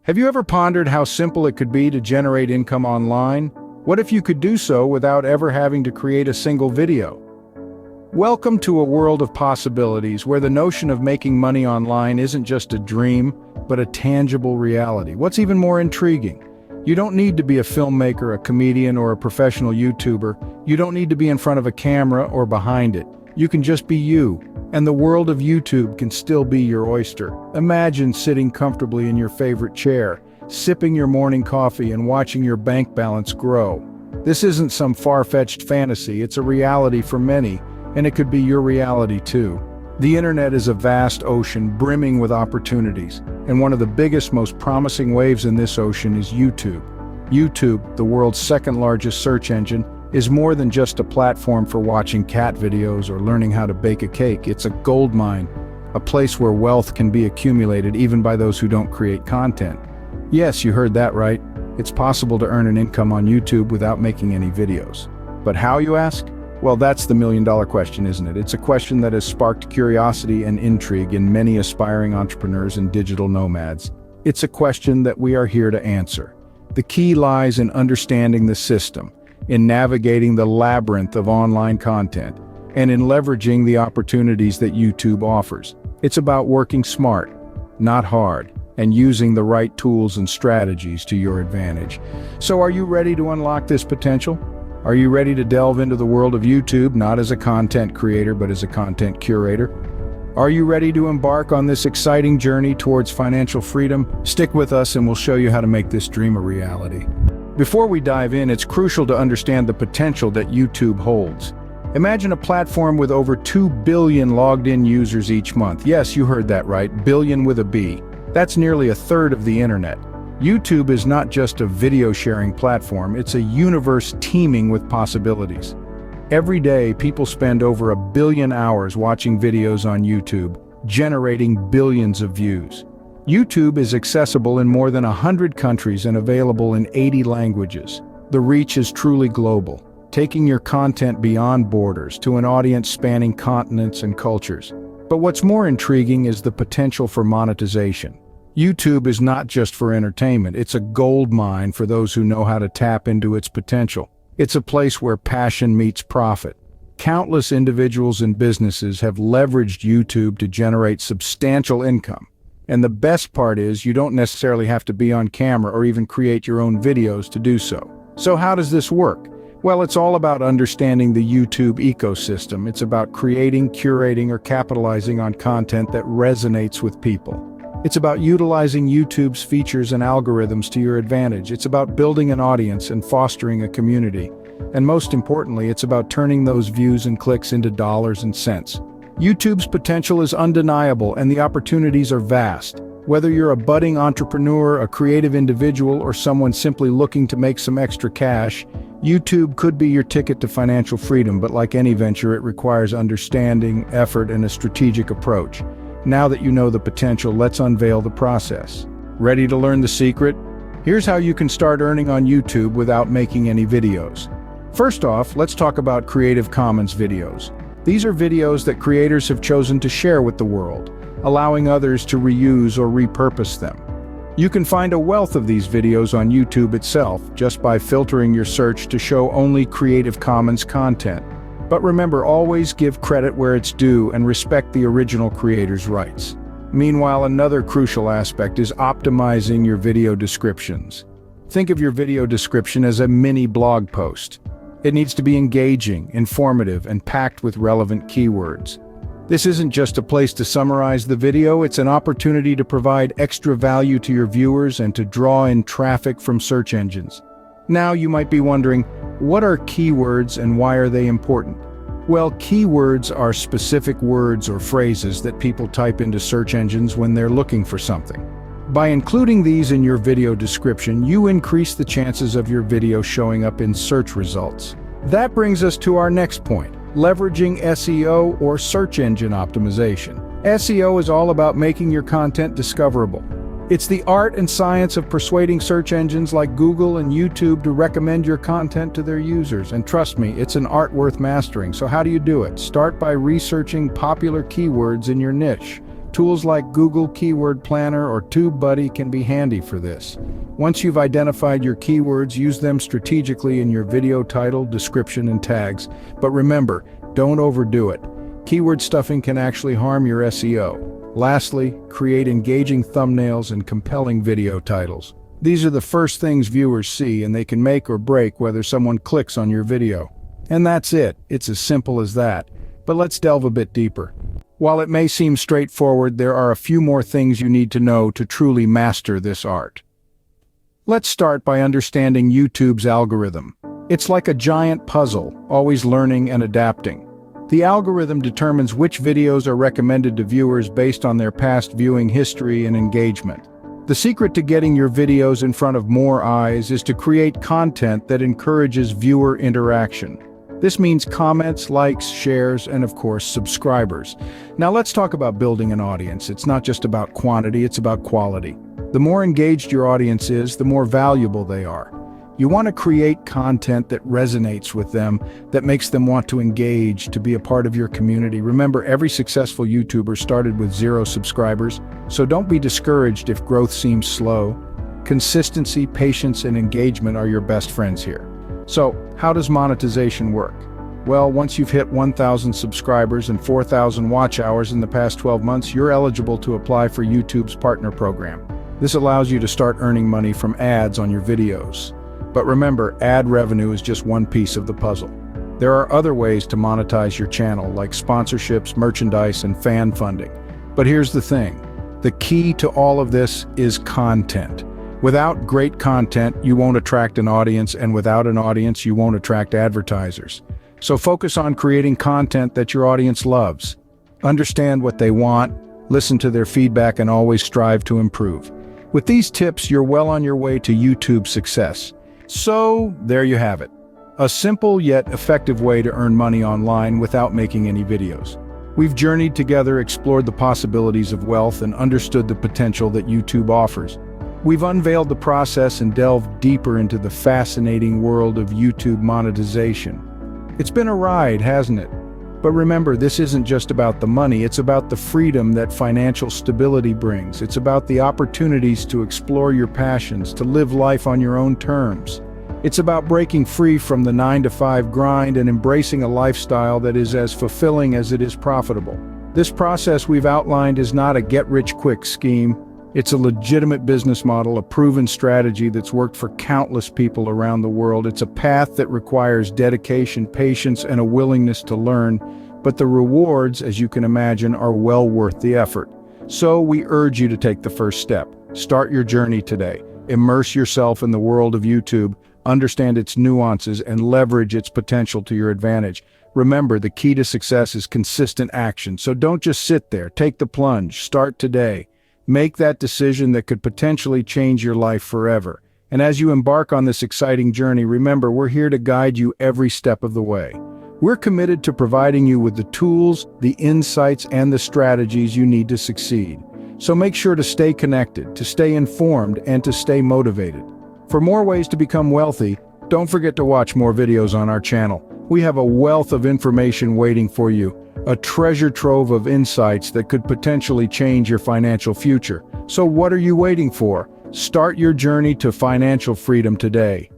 Have you ever pondered how simple it could be to generate income online? What if you could do so without ever having to create a single video? Welcome to a world of possibilities where the notion of making money online isn't just a dream, but a tangible reality. What's even more intriguing? You don't need to be a filmmaker, a comedian, or a professional YouTuber. You don't need to be in front of a camera or behind it. You can just be you, and the world of YouTube can still be your oyster. Imagine sitting comfortably in your favorite chair, sipping your morning coffee and watching your bank balance grow. This isn't some far-fetched fantasy, it's a reality for many, and it could be your reality too. The internet is a vast ocean brimming with opportunities, and one of the biggest, most promising waves in this ocean is YouTube. YouTube, the world's second largest search engine, is more than just a platform for watching cat videos or learning how to bake a cake. It's a goldmine, a place where wealth can be accumulated even by those who don't create content. Yes, you heard that right. It's possible to earn an income on YouTube without making any videos. But how, you ask? Well, that's the million-dollar question, isn't it? It's a question that has sparked curiosity and intrigue in many aspiring entrepreneurs and digital nomads. It's a question that we are here to answer. The key lies in understanding the system, in navigating the labyrinth of online content, and in leveraging the opportunities that YouTube offers. It's about working smart, not hard, and using the right tools and strategies to your advantage. So are you ready to unlock this potential? Are you ready to delve into the world of YouTube, not as a content creator, but as a content curator? Are you ready to embark on this exciting journey towards financial freedom? Stick with us and we'll show you how to make this dream a reality. Before we dive in, it's crucial to understand the potential that YouTube holds. Imagine a platform with over 2 billion logged-in users each month. Yes, you heard that right, billion with a B. That's nearly a third of the internet. YouTube is not just a video-sharing platform, it's a universe teeming with possibilities. Every day, people spend over 1 billion hours watching videos on YouTube, generating billions of views. YouTube is accessible in more than 100 countries and available in 80 languages. The reach is truly global, taking your content beyond borders to an audience spanning continents and cultures. But what's more intriguing is the potential for monetization. YouTube is not just for entertainment, it's a gold mine for those who know how to tap into its potential. It's a place where passion meets profit. Countless individuals and businesses have leveraged YouTube to generate substantial income. And the best part is, you don't necessarily have to be on camera or even create your own videos to do so. So how does this work? Well, it's all about understanding the YouTube ecosystem. It's about creating, curating, or capitalizing on content that resonates with people. It's about utilizing YouTube's features and algorithms to your advantage. It's about building an audience and fostering a community. And most importantly, it's about turning those views and clicks into dollars and cents. YouTube's potential is undeniable and the opportunities are vast. Whether you're a budding entrepreneur, a creative individual, or someone simply looking to make some extra cash, YouTube could be your ticket to financial freedom, but like any venture, it requires understanding, effort, and a strategic approach. Now that you know the potential, let's unveil the process. Ready to learn the secret? Here's how you can start earning on YouTube without making any videos. First off, let's talk about Creative Commons videos. These are videos that creators have chosen to share with the world, allowing others to reuse or repurpose them. You can find a wealth of these videos on YouTube itself just by filtering your search to show only Creative Commons content. But remember, always give credit where it's due and respect the original creator's rights. Meanwhile, another crucial aspect is optimizing your video descriptions. Think of your video description as a mini blog post. It needs to be engaging, informative, and packed with relevant keywords. This isn't just a place to summarize the video, it's an opportunity to provide extra value to your viewers and to draw in traffic from search engines. Now you might be wondering, what are keywords and why are they important? Well, keywords are specific words or phrases that people type into search engines when they're looking for something. By including these in your video description, you increase the chances of your video showing up in search results. That brings us to our next point, leveraging SEO or search engine optimization. SEO is all about making your content discoverable. It's the art and science of persuading search engines like Google and YouTube to recommend your content to their users. And trust me, it's an art worth mastering. So how do you do it? Start by researching popular keywords in your niche. Tools like Google Keyword Planner or TubeBuddy can be handy for this. Once you've identified your keywords, use them strategically in your video title, description, and tags. But remember, don't overdo it. Keyword stuffing can actually harm your SEO. Lastly, create engaging thumbnails and compelling video titles. These are the first things viewers see, and they can make or break whether someone clicks on your video. And that's it. It's as simple as that. But let's delve a bit deeper. While it may seem straightforward, there are a few more things you need to know to truly master this art. Let's start by understanding YouTube's algorithm. It's like a giant puzzle, always learning and adapting. The algorithm determines which videos are recommended to viewers based on their past viewing history and engagement. The secret to getting your videos in front of more eyes is to create content that encourages viewer interaction. This means comments, likes, shares, and of course, subscribers. Now let's talk about building an audience. It's not just about quantity, it's about quality. The more engaged your audience is, the more valuable they are. You want to create content that resonates with them, that makes them want to engage, to be a part of your community. Remember, every successful YouTuber started with 0 subscribers, so don't be discouraged if growth seems slow. Consistency, patience, and engagement are your best friends here. So, how does monetization work? Well, once you've hit 1,000 subscribers and 4,000 watch hours in the past 12 months, you're eligible to apply for YouTube's partner program. This allows you to start earning money from ads on your videos. But remember, ad revenue is just one piece of the puzzle. There are other ways to monetize your channel, like sponsorships, merchandise, and fan funding. But here's the thing. The key to all of this is content. Without great content, you won't attract an audience, and without an audience, you won't attract advertisers. So focus on creating content that your audience loves. Understand what they want, listen to their feedback, and always strive to improve. With these tips, you're well on your way to YouTube success. So, there you have it. A simple yet effective way to earn money online without making any videos. We've journeyed together, explored the possibilities of wealth, and understood the potential that YouTube offers. We've unveiled the process and delved deeper into the fascinating world of YouTube monetization. It's been a ride, hasn't it? But remember, this isn't just about the money, it's about the freedom that financial stability brings. It's about the opportunities to explore your passions, to live life on your own terms. It's about breaking free from the 9-to-5 grind and embracing a lifestyle that is as fulfilling as it is profitable. This process we've outlined is not a get-rich-quick scheme. It's a legitimate business model, a proven strategy that's worked for countless people around the world. It's a path that requires dedication, patience, and a willingness to learn, but the rewards, as you can imagine, are well worth the effort. So we urge you to take the first step. Start your journey today. Immerse yourself in the world of YouTube, understand its nuances, and leverage its potential to your advantage. Remember, the key to success is consistent action, so don't just sit there. Take the plunge. Start today. Make that decision that could potentially change your life forever. And as you embark on this exciting journey, remember, we're here to guide you every step of the way. We're committed to providing you with the tools, the insights, and the strategies you need to succeed. So make sure to stay connected, to stay informed, and to stay motivated. For more ways to become wealthy, don't forget to watch more videos on our channel. We have a wealth of information waiting for you. A treasure trove of insights that could potentially change your financial future. So what are you waiting for? Start your journey to financial freedom today.